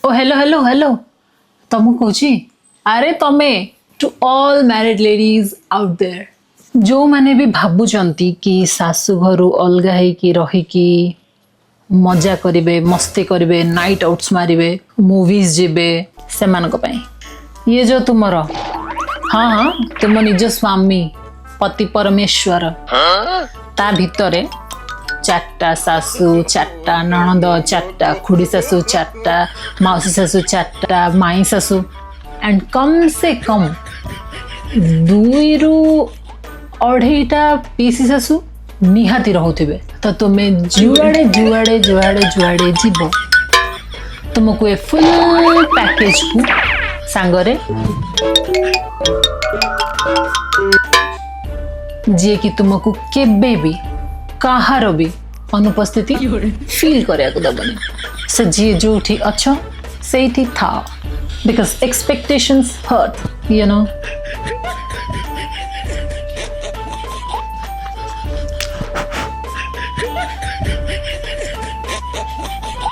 ओ hello hello hello तुम कौच अरे तमे to all married ladies out there जो माने भी भाबुचंती कि सासु घरु अलगा ହେଇକି रहिकी मजा करिवे मस्ती करिवे नाइट आउट्स मारिवे मूवीज जिबे सेमानक पई ये जो तुमरो हाँ हाँ तुम निज स्वामी पति परमेश्वर ता भितरे चारटा सासु चारटा नणंद चारटा खुड़ी सासु चारटा माउसी सासु चारटा माई सासु एंड कम से कम 2 ରୁ 2.5टा पीसी सासु निहाती रहुथिबे तो तुमे जुआड़े जुआड़े जुआड़े जुआड़े जीव तुमको ए फुल पैकेज को सांगरे जे कि तुमको केबे भी कहार भी अनुपस्थिति फील करिया को दबनी से जी जोठी अच्छा सेठी था because expectations hurt you no